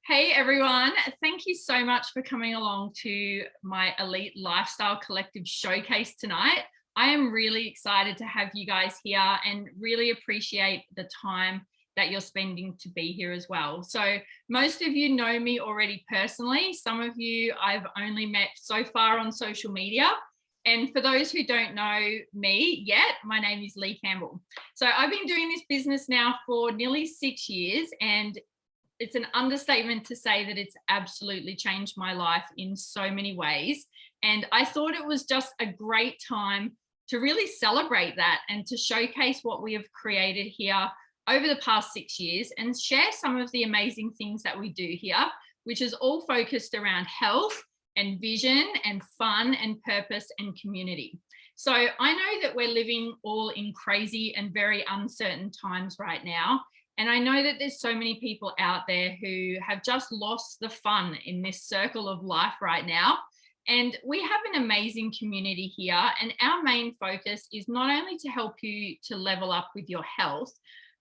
Hey everyone, thank you so much for coming along to my Elite Lifestyle Collective showcase tonight. I am really excited to have you guys here and really appreciate the time that you're spending to be here as well. So, most of you know me already personally. Some of you I've only met so far on social media. And for those who don't know me yet, my name is Lee Campbell. So, I've been doing this business now for nearly 6 years, and it's an understatement to say that it's absolutely changed my life in so many ways. And I thought it was just a great time to really celebrate that and to showcase what we have created here over the past 6 years and share some of the amazing things that we do here, which is all focused around health and vision and fun and purpose and community. So I know that we're living all in crazy and very uncertain times right now. And I know that there's so many people out there who have just lost the fun in this circle of life right now. And we have an amazing community here. And our main focus is not only to help you to level up with your health,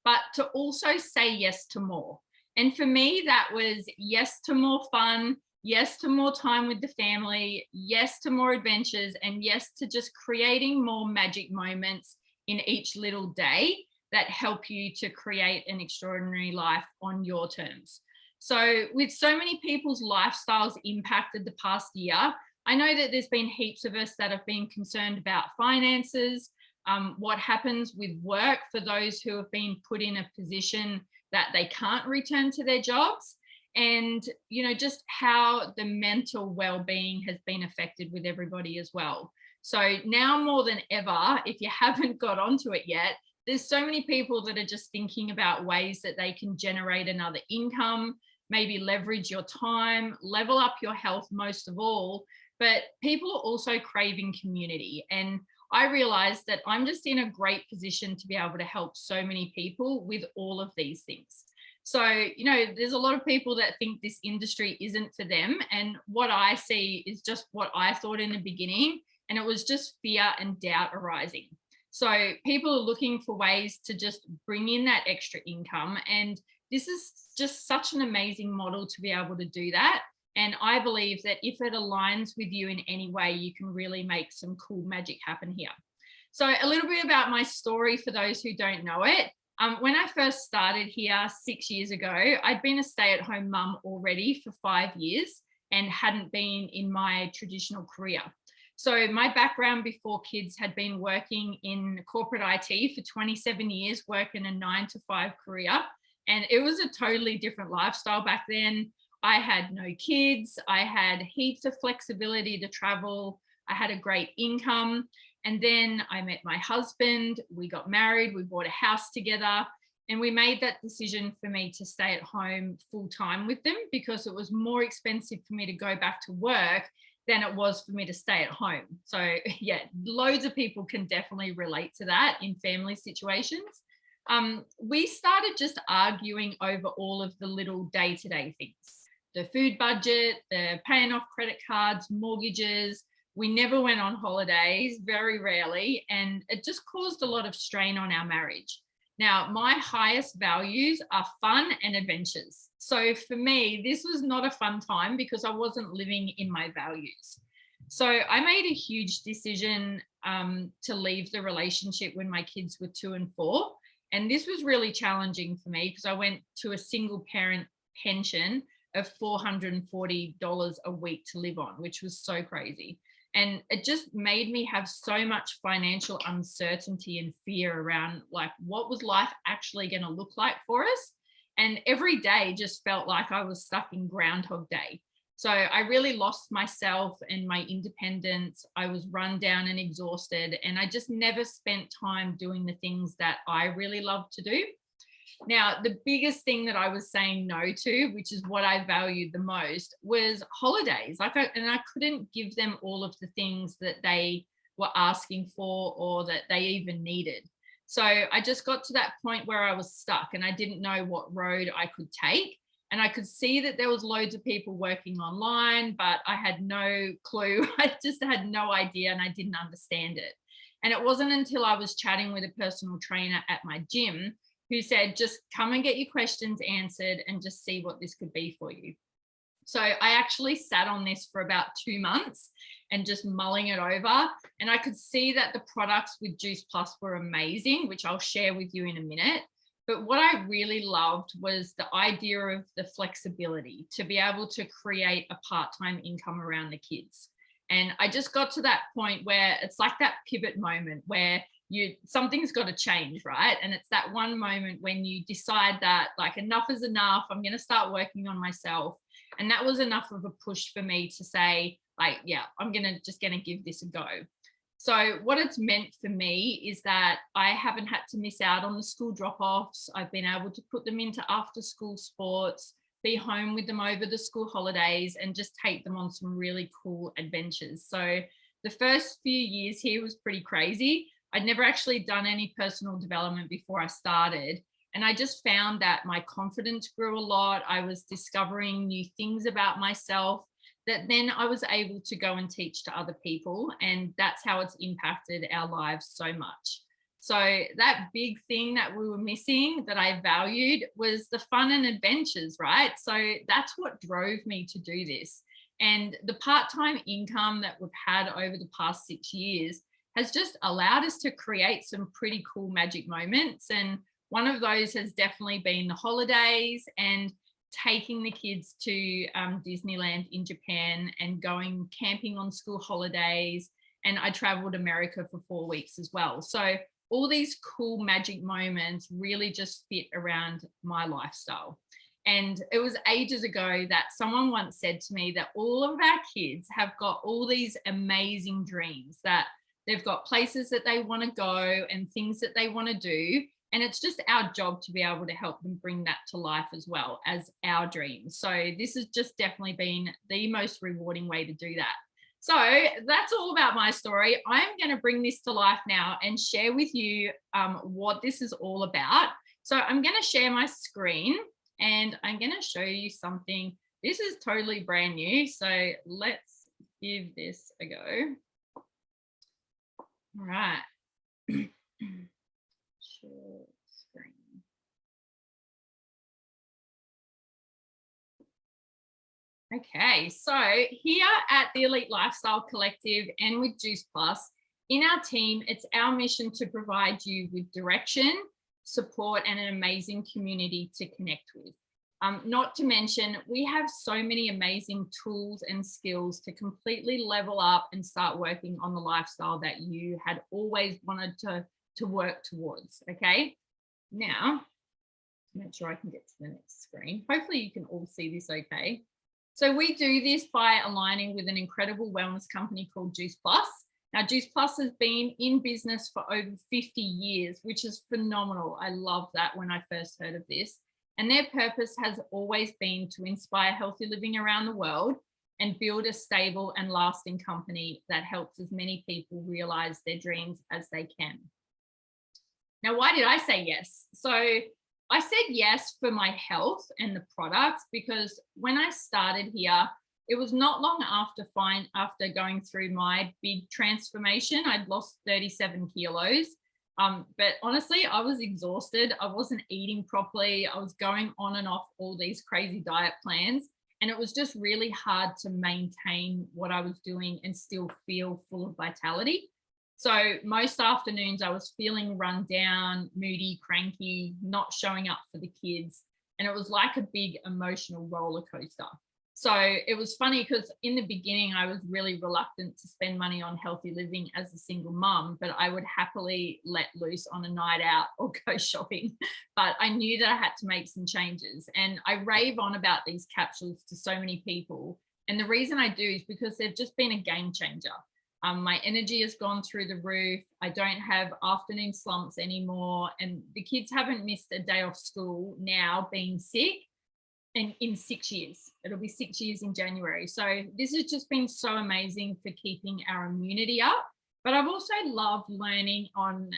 but to also say yes to more. And for me, that was yes to more fun, yes to more time with the family, yes to more adventures, and yes to just creating more magic moments in each little day that help you to create an extraordinary life on your terms. So, with so many people's lifestyles impacted the past year, I know that there's been heaps of us that have been concerned about finances, what happens with work for those who have been put in a position that they can't return to their jobs, and just how the mental well-being has been affected with everybody as well. So now more than ever, if you haven't got onto it yet, there's so many people that are just thinking about ways that they can generate another income, maybe leverage your time, level up your health most of all. But people are also craving community. And I realized that I'm just in a great position to be able to help so many people with all of these things. So, there's a lot of people that think this industry isn't for them. And what I see is just what I thought in the beginning. And it was just fear and doubt arising. So people are looking for ways to just bring in that extra income. And this is just such an amazing model to be able to do that. And I believe that if it aligns with you in any way, you can really make some cool magic happen here. So a little bit about my story for those who don't know it. When I first started here 6 years ago, I'd been a stay-at-home mum already for 5 years and hadn't been in my traditional career. So my background before kids had been working in corporate IT for 27 years, working a 9 to 5 career. And it was a totally different lifestyle back then. I had no kids. I had heaps of flexibility to travel. I had a great income. And then I met my husband. We got married. We bought a house together. And we made that decision for me to stay at home full time with them because it was more expensive for me to go back to work than it was for me to stay at home. So yeah, loads of people can definitely relate to that in family situations. We started just arguing over all of the little day-to-day things, the food budget, the paying off credit cards, mortgages. We never went on holidays, very rarely, and it just caused a lot of strain on our marriage. Now, my highest values are fun and adventures. So for me, this was not a fun time because I wasn't living in my values. So I made a huge decision to leave the relationship when my kids were 2 and 4. And this was really challenging for me because I went to a single parent pension of $440 a week to live on, which was so crazy. And it just made me have so much financial uncertainty and fear around like what was life actually going to look like for us. And every day just felt like I was stuck in Groundhog Day. So I really lost myself and my independence. I was run down and exhausted, and I just never spent time doing the things that I really love to do. Now, the biggest thing that I was saying no to, which is what I valued the most, was holidays. And I couldn't give them all of the things that they were asking for or that they even needed. So I just got to that point where I was stuck and I didn't know what road I could take. And I could see that there was loads of people working online, but I had no clue. I just had no idea and I didn't understand it. And it wasn't until I was chatting with a personal trainer at my gym who said, just come and get your questions answered and just see what this could be for you. So I actually sat on this for about 2 months and just mulling it over. And I could see that the products with Juice Plus were amazing, which I'll share with you in a minute. But what I really loved was the idea of the flexibility to be able to create a part-time income around the kids. And I just got to that point where it's like that pivot moment where something's got to change, right? And it's that one moment when you decide that like enough is enough, I'm going to start working on myself. And that was enough of a push for me to say, like, yeah, I'm just gonna give this a go. So what it's meant for me is that I haven't had to miss out on the school drop-offs. I've been able to put them into after school sports, be home with them over the school holidays, and just take them on some really cool adventures. So the first few years here was pretty crazy. I'd never actually done any personal development before I started. And I just found that my confidence grew a lot. I was discovering new things about myself that then I was able to go and teach to other people. And that's how it's impacted our lives so much. So that big thing that we were missing that I valued was the fun and adventures, right? So that's what drove me to do this. And the part-time income that we've had over the past 6 years has just allowed us to create some pretty cool magic moments. And one of those has definitely been the holidays and taking the kids to Disneyland in Japan and going camping on school holidays. And I traveled America for 4 weeks as well. So all these cool magic moments really just fit around my lifestyle. And it was ages ago that someone once said to me that all of our kids have got all these amazing dreams, that they've got places that they want to go and things that they want to do. And it's just our job to be able to help them bring that to life as well as our dreams. So this has just definitely been the most rewarding way to do that. So that's all about my story. I'm going to bring this to life now and share with you what this is all about. So I'm going to share my screen and I'm going to show you something. This is totally brand new. So let's give this a go. All right. Share screen. Okay, so here at the Elite Lifestyle Collective and with Juice Plus, in our team, it's our mission to provide you with direction, support, and an amazing community to connect with. Not to mention, we have so many amazing tools and skills to completely level up and start working on the lifestyle that you had always wanted to work towards. Okay, now make sure I can get to the next screen. Hopefully you can all see this okay. So we do this by aligning with an incredible wellness company called Juice Plus. Now Juice Plus has been in business for over 50 years, which is phenomenal. I love that when I first heard of this. And their purpose has always been to inspire healthy living around the world and build a stable and lasting company that helps as many people realize their dreams as they can. Now, why did I say yes? So I said yes for my health and the products, because when I started here, it was not long after going through my big transformation. I'd lost 37 kilos. But honestly, I was exhausted. I wasn't eating properly. I was going on and off all these crazy diet plans. And it was just really hard to maintain what I was doing and still feel full of vitality. So most afternoons I was feeling run down, moody, cranky, not showing up for the kids. And it was like a big emotional roller coaster. So it was funny because in the beginning, I was really reluctant to spend money on healthy living as a single mum, but I would happily let loose on a night out or go shopping. But I knew that I had to make some changes. And I rave on about these capsules to so many people. And the reason I do is because they've just been a game changer. My energy has gone through the roof. I don't have afternoon slumps anymore. And the kids haven't missed a day off school now being sick. And in 6 years, it'll be 6 years in January. So this has just been so amazing for keeping our immunity up. But I've also loved learning on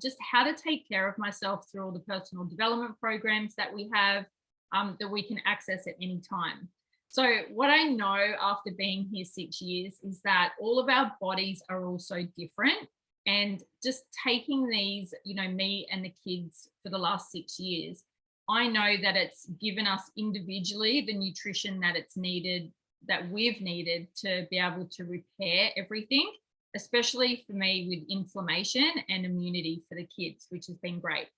just how to take care of myself through all the personal development programs that we have that we can access at any time. So what I know after being here 6 years is that all of our bodies are also different. And just taking these, me and the kids for the last 6 years, I know that it's given us individually the nutrition that it's needed, that we've needed to be able to repair everything, especially for me with inflammation and immunity for the kids, which has been great.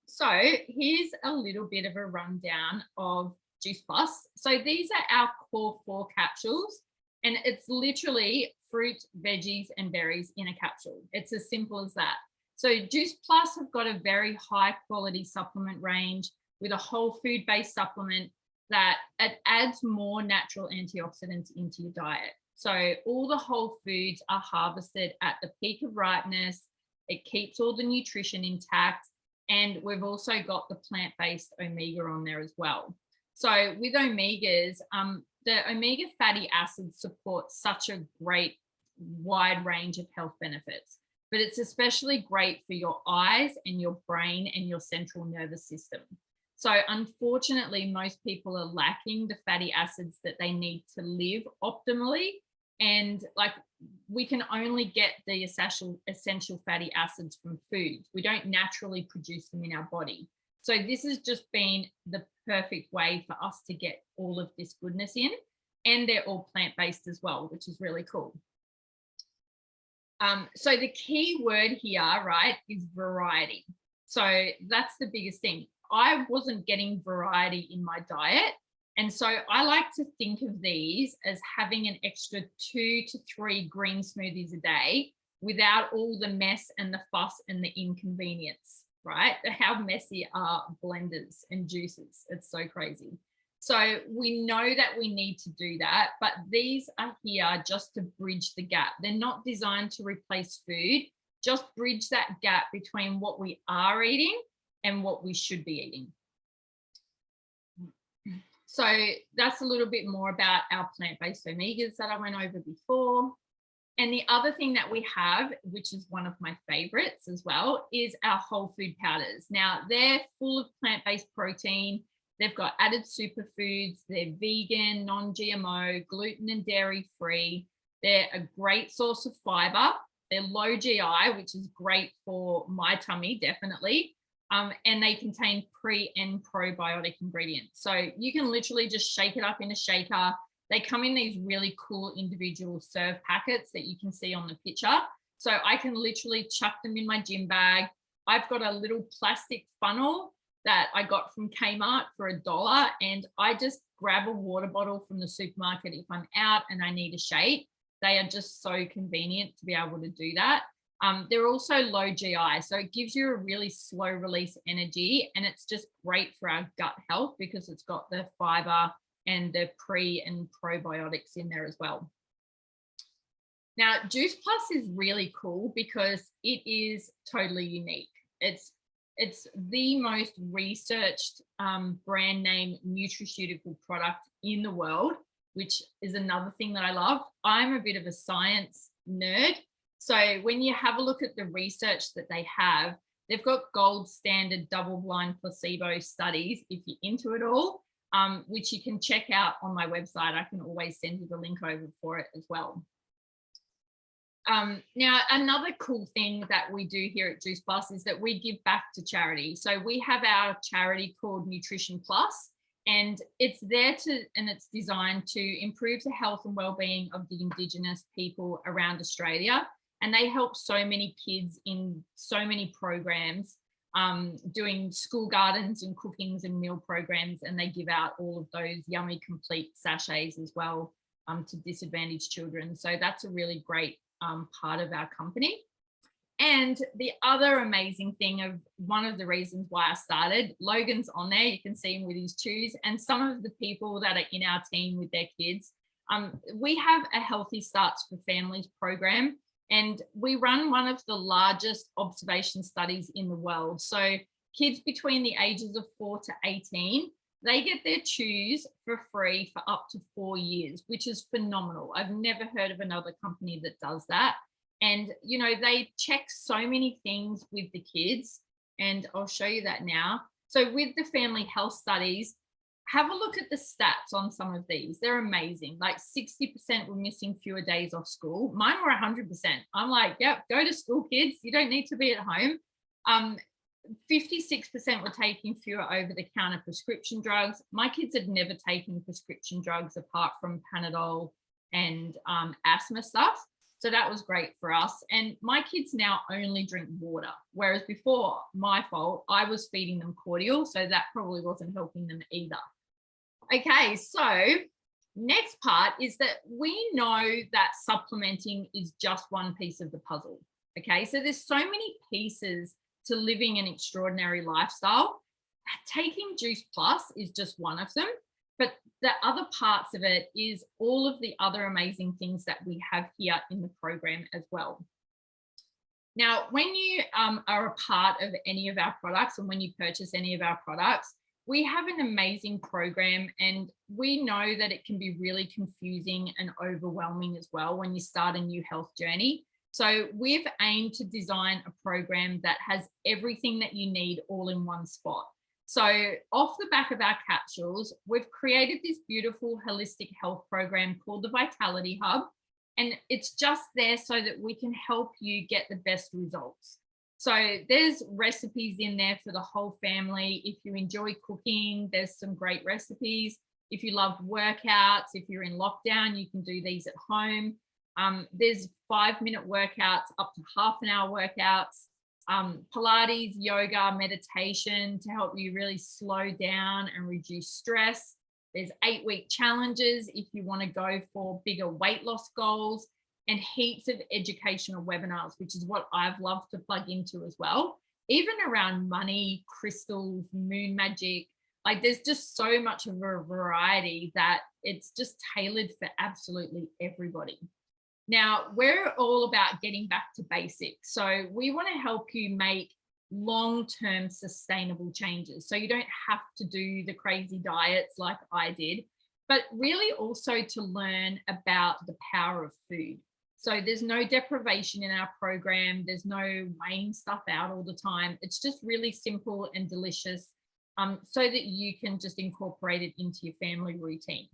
So here's a little bit of a rundown of Juice Plus. So these are our core 4 capsules, and it's literally fruit, veggies, and berries in a capsule. It's as simple as that. So Juice Plus have got a very high quality supplement range with a whole food based supplement that it adds more natural antioxidants into your diet. So all the whole foods are harvested at the peak of ripeness. It keeps all the nutrition intact. And we've also got the plant-based omega on there as well. So with omegas, the omega fatty acids support such a great wide range of health benefits, but it's especially great for your eyes and your brain and your central nervous system. So unfortunately, most people are lacking the fatty acids that they need to live optimally. And like, we can only get the essential fatty acids from foods. We don't naturally produce them in our body. So this has just been the perfect way for us to get all of this goodness in. And they're all plant-based as well, which is really cool. So the key word here, right, is variety. So that's the biggest thing. I wasn't getting variety in my diet. And so I like to think of these as having an extra 2 to 3 green smoothies a day without all the mess and the fuss and the inconvenience, right? How messy are blenders and juices? It's so crazy. So we know that we need to do that, but these are here just to bridge the gap. They're not designed to replace food, just bridge that gap between what we are eating and what we should be eating. So that's a little bit more about our plant-based omegas that I went over before. And the other thing that we have, which is one of my favorites as well, is our whole food powders. Now, they're full of plant-based protein. They've got added superfoods. They're vegan, non-GMO, gluten and dairy free. They're a great source of fiber. They're low GI, which is great for my tummy, definitely. And they contain pre and probiotic ingredients. So you can literally just shake it up in a shaker. They come in these really cool individual serve packets that you can see on the picture. So I can literally chuck them in my gym bag. I've got a little plastic funnel that I got from Kmart for $1. And I just grab a water bottle from the supermarket if I'm out and I need a shake. They are just so convenient to be able to do that. They're also low GI, so it gives you a really slow release energy, and it's just great for our gut health because it's got the fiber and the pre and probiotics in there as well. Now, Juice Plus is really cool because it is totally unique. It's the most researched brand name nutraceutical product in the world, which is another thing that I love. I'm a bit of a science nerd. So when you have a look at the research that they have, they've got gold standard double-blind placebo studies, if you're into it all, which you can check out on my website. I can always send you the link over for it as well. Now, another cool thing that we do here at Juice Plus is that we give back to charity. So we have our charity called Nutrition Plus, and it's it's designed to improve the health and well-being of the Indigenous people around Australia. And they help so many kids in so many programs, doing school gardens and cookings and meal programs. And they give out all of those yummy complete sachets as well to disadvantaged children. So that's a really great part of our company. And the other amazing thing of one of the reasons why I started, Logan's on there, you can see him with his chews, and some of the people that are in our team with their kids. We have a Healthy Starts for Families program, and we run one of the largest observation studies in the world. So kids between the ages of 4 to 18, they get their chews for free for up to 4 years, which is phenomenal. I've never heard of another company that does that. And, you know, they check so many things with the kids, and I'll show you that now. So with the family health studies, have a look at the stats on some of these. They're amazing. Like 60% were missing fewer days off school. Mine were 100%. I'm like, yep, go to school, kids. You don't need to be at home. 56% were taking fewer over-the-counter prescription drugs. My kids had never taken prescription drugs apart from Panadol and asthma stuff. So that was great for us. And my kids now only drink water, whereas before, my fault, I was feeding them cordial. So that probably wasn't helping them either. Okay, so next part is that we know that supplementing is just one piece of the puzzle. Okay, so there's so many pieces to living an extraordinary lifestyle. Taking Juice Plus is just one of them, but the other parts of it is all of the other amazing things that we have here in the program as well. Now, when you are a part of any of our products and when you purchase any of our products, we have an amazing program, and we know that it can be really confusing and overwhelming as well when you start a new health journey. So we've aimed to design a program that has everything that you need all in one spot. So off the back of our capsules, we've created this beautiful holistic health program called the Vitality Hub. And it's just there so that we can help you get the best results. So there's recipes in there for the whole family. If you enjoy cooking, there's some great recipes. If you love workouts, if you're in lockdown, you can do these at home. There's 5-minute workouts up to half an hour workouts, Pilates, yoga, meditation to help you really slow down and reduce stress. There's 8-week challenges if you want to go for bigger weight loss goals, and heaps of educational webinars, which is what I've loved to plug into as well. Even around money, crystals, moon magic, like there's just so much of a variety that it's just tailored for absolutely everybody. Now, we're all about getting back to basics. So we want to help you make long-term sustainable changes. So you don't have to do the crazy diets like I did, but really also to learn about the power of food. So there's no deprivation in our program. There's no weighing stuff out all the time. It's just really simple and delicious, so that you can just incorporate it into your family routine.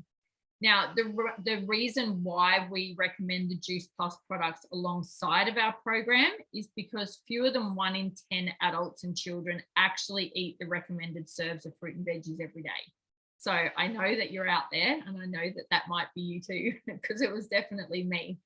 Now, the reason why we recommend the Juice Plus products alongside of our program is because fewer than 1 in 10 adults and children actually eat the recommended serves of fruit and veggies every day. So I know that you're out there, and I know that that might be you too, because it was definitely me.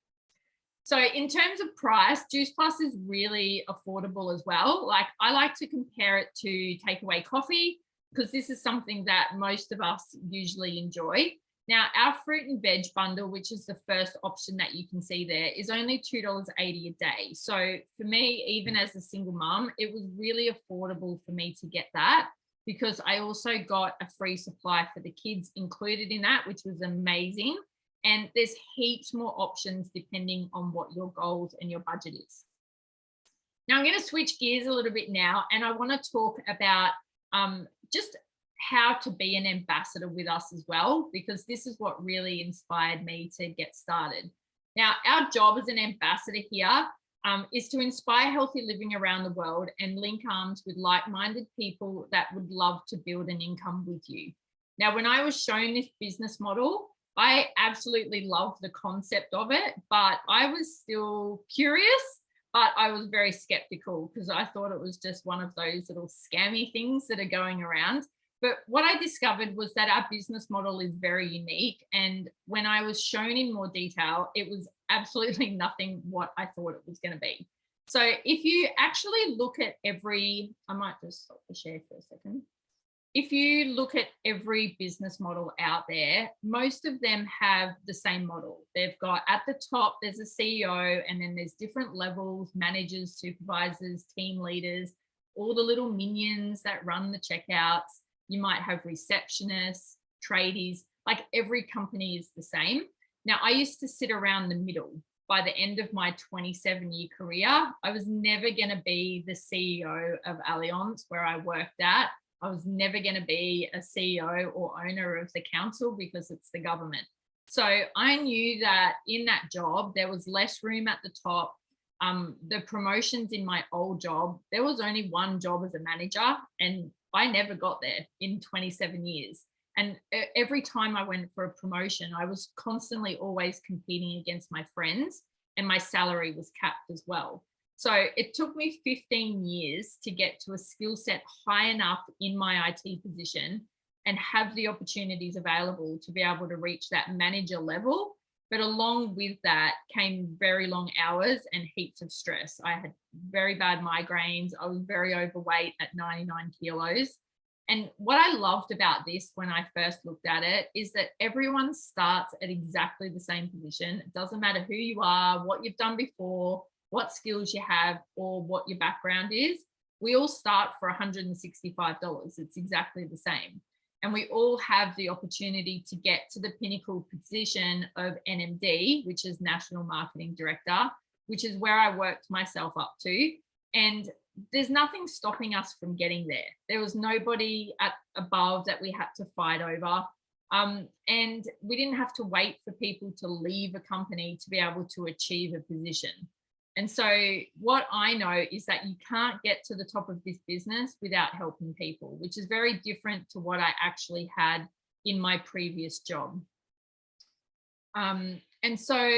So in terms of price, Juice Plus is really affordable as well. Like I like to compare it to takeaway coffee, because this is something that most of us usually enjoy. Now, our fruit and veg bundle, which is the first option that you can see there, is only $2.80 a day. So for me, even as a single mum, it was really affordable for me to get that, because I also got a free supply for the kids included in that, which was amazing. And there's heaps more options depending on what your goals and your budget is. Now, I'm going to switch gears a little bit now, and I want to talk about just how to be an ambassador with us as well, because this is what really inspired me to get started. Now, our job as an ambassador here is to inspire healthy living around the world and link arms with like-minded people that would love to build an income with you. Now, when I was shown this business model, I absolutely loved the concept of it, but I was still curious, but I was very skeptical because I thought it was just one of those little scammy things that are going around. But what I discovered was that our business model is very unique. And when I was shown in more detail, it was absolutely nothing what I thought it was going to be. So if you actually look at I might just stop the share for a second. If you look at every business model out there, most of them have the same model. They've got at the top, there's a CEO, and then there's different levels, managers, supervisors, team leaders, all the little minions that run the checkouts. You might have receptionists, tradies, like every company is the same. Now, I used to sit around the middle. By the end of my 27-year career, I was never going to be the CEO of Allianz, where I worked at. I was never going to be a CEO or owner of the council because it's the government. So I knew that in that job, there was less room at the top. The promotions in my old job, there was only one job as a manager, and I never got there in 27 years. And every time I went for a promotion, I was constantly always competing against my friends, and my salary was capped as well. So it took me 15 years to get to a skill set high enough in my IT position and have the opportunities available to be able to reach that manager level. But along with that came very long hours and heaps of stress. I had very bad migraines. I was very overweight at 99 kilos. And what I loved about this when I first looked at it is that everyone starts at exactly the same position. It doesn't matter who you are, what you've done before, what skills you have, or what your background is. We all start for $165. It's exactly the same. And we all have the opportunity to get to the pinnacle position of NMD, which is National Marketing Director, which is where I worked myself up to. And there's nothing stopping us from getting there. There was nobody above that we had to fight over. And we didn't have to wait for people to leave a company to be able to achieve a position. And so what I know is that you can't get to the top of this business without helping people, which is very different to what I actually had in my previous job. And so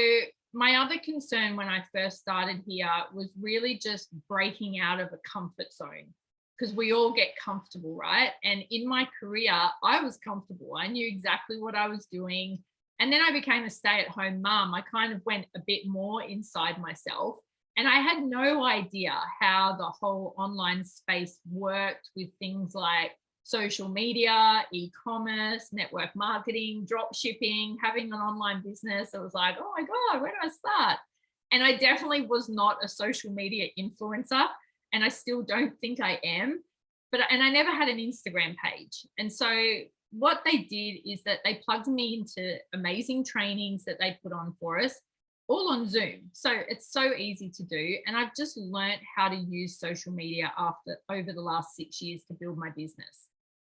my other concern when I first started here was really just breaking out of a comfort zone, because we all get comfortable, right? And in my career, I was comfortable. I knew exactly what I was doing. And then I became a stay-at-home mum. I kind of went a bit more inside myself. And I had no idea how the whole online space worked with things like social media, e-commerce, network marketing, drop shipping, having an online business. It was like, oh my God, where do I start? And I definitely was not a social media influencer. And I still don't think I am. And I never had an Instagram page. And so what they did is that they plugged me into amazing trainings that they put on for us, all on Zoom. So it's so easy to do. And I've just learned how to use social media over the last 6 years to build my business.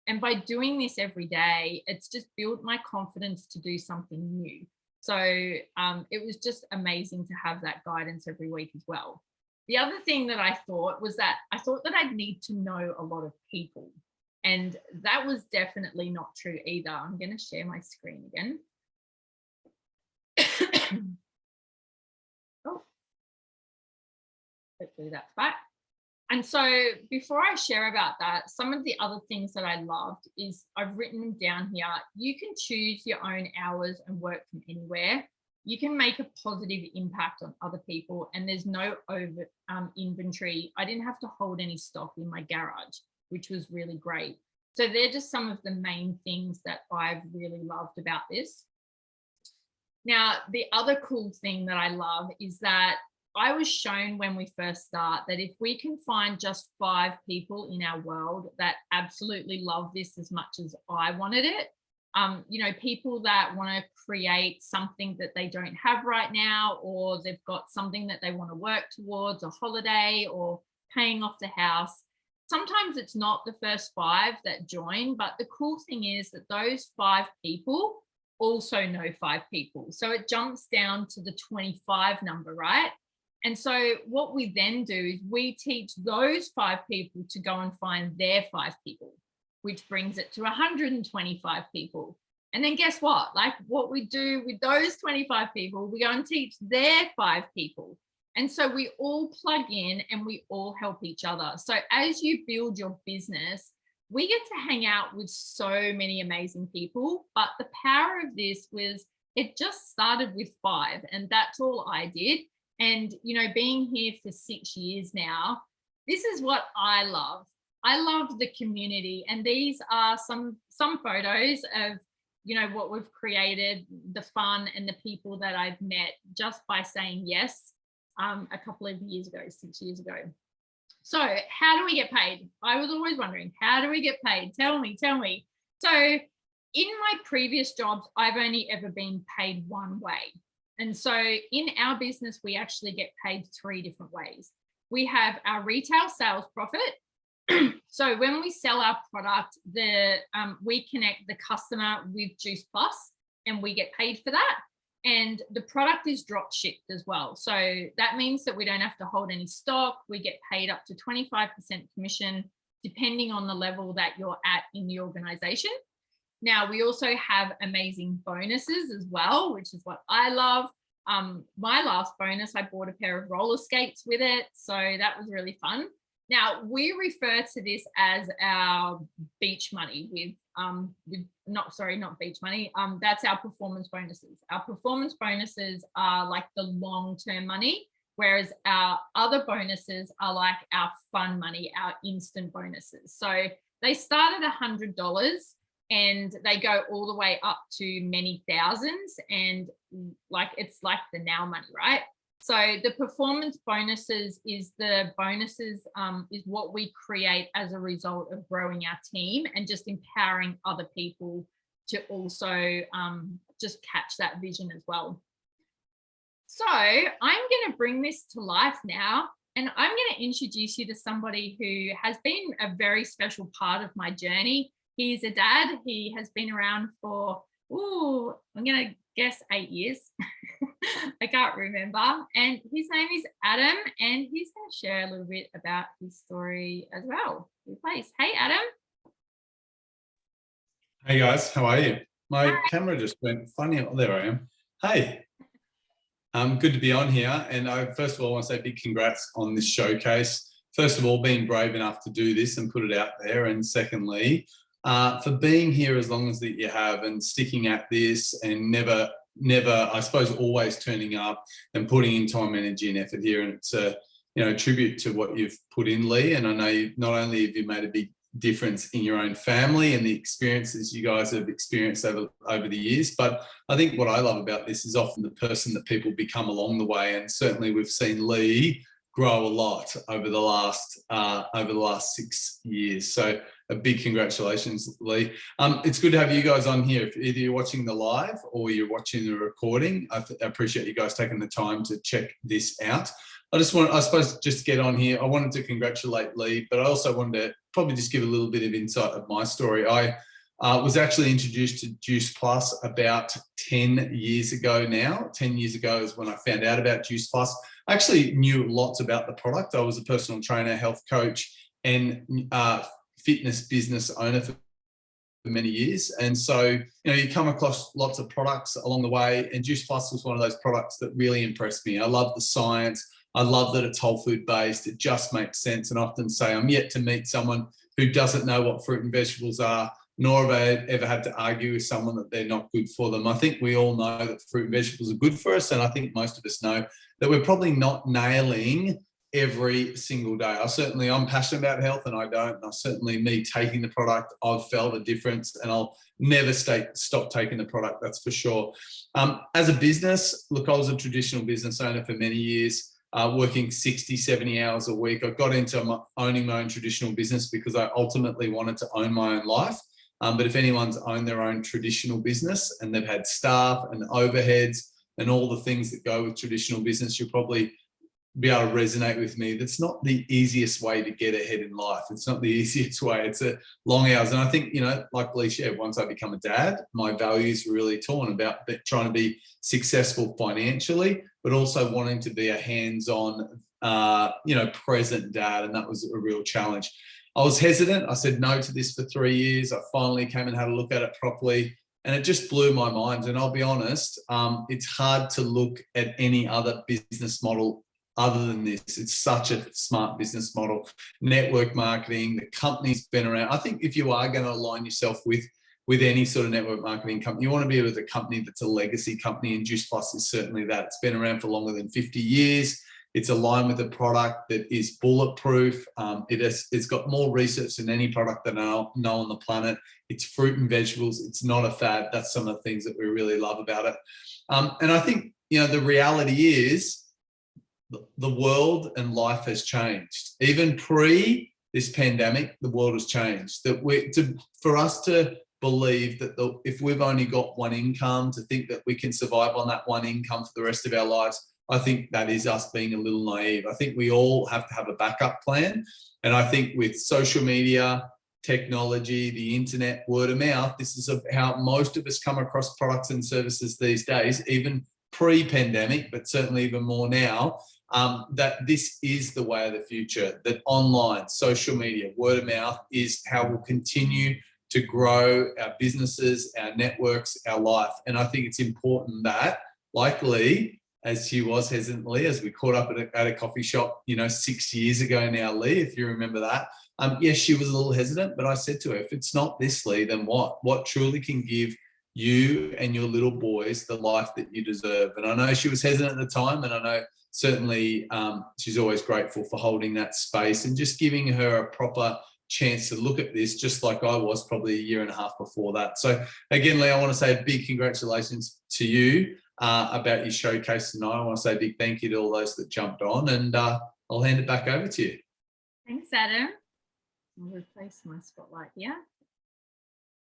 And by doing this every day, it's just built my confidence to do something new. So it was just amazing to have that guidance every week as well. The other thing that I thought was that I thought that I'd need to know a lot of people. And that was definitely not true either. I'm going to share my screen again. Oh, hopefully that's back. And so before I share about that, some of the other things that I loved is I've written them down here. You can choose your own hours and work from anywhere. You can make a positive impact on other people, and there's no over inventory. I didn't have to hold any stock in my garage, which was really great. So they're just some of the main things that I've really loved about this. Now, the other cool thing that I love is that I was shown when we first start that if we can find just 5 people in our world that absolutely love this as much as I wanted it, people that want to create something that they don't have right now, or they've got something that they want to work towards, a holiday or paying off the house. Sometimes it's not the first 5 that join, but the cool thing is that those 5 people also know 5 people. So it jumps down to the 25 number, right? And so what we then do is we teach those 5 people to go and find their 5 people, which brings it to 125 people. And then guess what? Like what we do with those 25 people, we go and teach their 5 people. And so we all plug in and we all help each other. So as you build your business, we get to hang out with so many amazing people. But the power of this was it just started with 5, and that's all I did. And, being here for 6 years now, this is what I love. I love the community. And these are some photos of, what we've created, the fun and the people that I've met just by saying yes a couple of years ago, 6 years ago. So how do we get paid? I was always wondering, how do we get paid? Tell me. So in my previous jobs, I've only ever been paid one way. And so in our business, we actually get paid 3 different ways. We have our retail sales profit. So when we sell our product, we connect the customer with Juice Plus, and we get paid for that. And the product is drop shipped as well. So that means that we don't have to hold any stock. We get paid up to 25% commission, depending on the level that you're at in the organization. Now, we also have amazing bonuses as well, which is what I love. My last bonus, I bought a pair of roller skates with it. So that was really fun. Now, we refer to this as our beach money not beach money. That's our performance bonuses. Our performance bonuses are like the long-term money, whereas our other bonuses are like our fun money, our instant bonuses. So they start at $100 and they go all the way up to many thousands, and like it's like the now money, right? So the performance bonuses is what we create as a result of growing our team and just empowering other people to also just catch that vision as well. So I'm going to bring this to life now, and I'm going to introduce you to somebody who has been a very special part of my journey. He's a dad. He has been around for, I'm going to guess 8 years. I can't remember. And his name is Adam, and he's going to share a little bit about his story as well. Please. Hey, Adam. Hey guys, how are you? My camera just went funny. Oh, there I am. Hey, good to be on here. And I first of all want to say big congrats on this showcase. First of all, being brave enough to do this and put it out there. And secondly, for being here as long as that you have and sticking at this and never, I suppose, always turning up and putting in time, energy and effort here. And it's a, tribute to what you've put in, Lee. And I know not only have you made a big difference in your own family and the experiences you guys have experienced over the years, but I think what I love about this is often the person that people become along the way. And certainly we've seen Lee grow a lot over the last 6 years. So a big congratulations, Lee. It's good to have you guys on here. If either you're watching the live or you're watching the recording, I appreciate you guys taking the time to check this out. I suppose, just get on here. I wanted to congratulate Lee, but I also wanted to probably just give a little bit of insight of my story. I was actually introduced to Juice Plus about 10 years ago now. 10 years ago is when I found out about Juice Plus. I actually knew lots about the product. I was a personal trainer, health coach, and fitness business owner for many years. And so, you come across lots of products along the way, and Juice Plus was one of those products that really impressed me. I love the science. I love that it's whole food based. It just makes sense. And I often say I'm yet to meet someone who doesn't know what fruit and vegetables are, nor have I ever had to argue with someone that they're not good for them. I think we all know that fruit and vegetables are good for us. And I think most of us know that we're probably not nailing every single day. I'm passionate about health, and I don't. And certainly me taking the product, I've felt a difference, and I'll never stop taking the product. That's for sure. As a business, look, I was a traditional business owner for many years. Working 60, 70 hours a week. I got into owning my own traditional business because I ultimately wanted to own my own life. But if anyone's owned their own traditional business and they've had staff and overheads and all the things that go with traditional business, you'll probably be able to resonate with me. That's not the easiest way to get ahead in life. It's not the easiest way. It's a long hours. And I think, like Lee shared, once I become a dad, my values were really torn about trying to be successful financially, but also wanting to be a hands-on, present dad. And that was a real challenge. I was hesitant. I said no to this for 3 years. I finally came and had a look at it properly, and it just blew my mind. And I'll be honest, it's hard to look at any other business model other than this. It's such a smart business model. Network marketing, the company's been around. I think if you are going to align yourself with any sort of network marketing company, you want to be with a company that's a legacy company, and Juice Plus is certainly that. It's been around for longer than 50 years. It's aligned with a product that is bulletproof. It's got more research than any product that I know on the planet. It's fruit and vegetables. It's not a fad. That's some of the things that we really love about it. And I think, the reality is the world and life has changed. Even pre this pandemic, the world has changed. For us to believe that if we've only got one income, to think that we can survive on that one income for the rest of our lives, I think that is us being a little naive. I think we all have to have a backup plan. And I think with social media, technology, the internet, word of mouth, this is how most of us come across products and services these days, even pre-pandemic, but certainly even more now, that this is the way of the future, that online, social media, word of mouth is how we'll continue to grow our businesses, our networks, our life. And I think it's important that, like Lee, as she was hesitantly, as we caught up at a coffee shop, 6 years ago now, Lee, if you remember that. Yes, she was a little hesitant, but I said to her, if it's not this, Lee, then what? What truly can give you and your little boys the life that you deserve? And I know she was hesitant at the time, and I know certainly she's always grateful for holding that space and just giving her a proper chance to look at this, just like I was probably a year and a half before that. So again, Lee, I want to say a big congratulations to you about your showcase tonight. I want to say a big thank you to all those that jumped on, and I'll hand it back over to you. Thanks, Adam. I'll replace my spotlight here.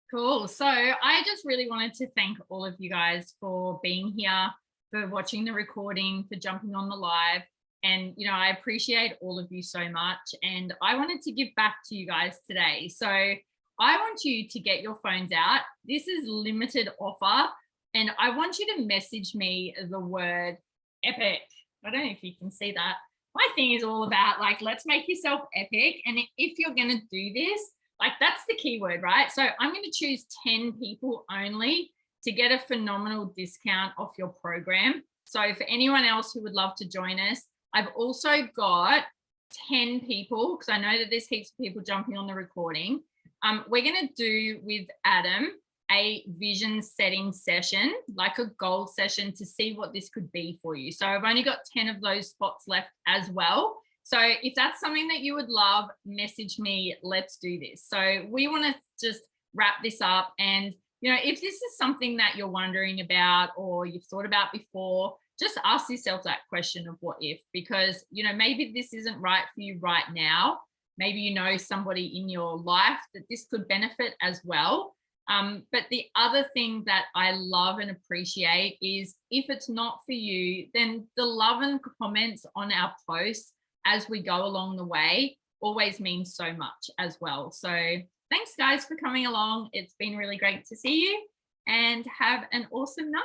Cool. So I just really wanted to thank all of you guys for being here, for watching the recording, for jumping on the live. And, I appreciate all of you so much. And I wanted to give back to you guys today. So I want you to get your phones out. This is limited offer. And I want you to message me the word epic. I don't know if you can see that. My thing is all about let's make yourself epic. And if you're going to do this, that's the key word, right? So I'm going to choose 10 people only to get a phenomenal discount off your program. So for anyone else who would love to join us, I've also got 10 people, because I know that there's heaps of people jumping on the recording. We're going to do with Adam a vision setting session, like a goal session, to see what this could be for you. So I've only got 10 of those spots left as well. So if that's something that you would love, message me. Let's do this. So we want to just wrap this up. And, if this is something that you're wondering about or you've thought about before, just ask yourself that question of what if, because, maybe this isn't right for you right now. Maybe somebody in your life that this could benefit as well. But the other thing that I love and appreciate is, if it's not for you, then the love and comments on our posts as we go along the way always means so much as well. So thanks guys for coming along. It's been really great to see you, and have an awesome night.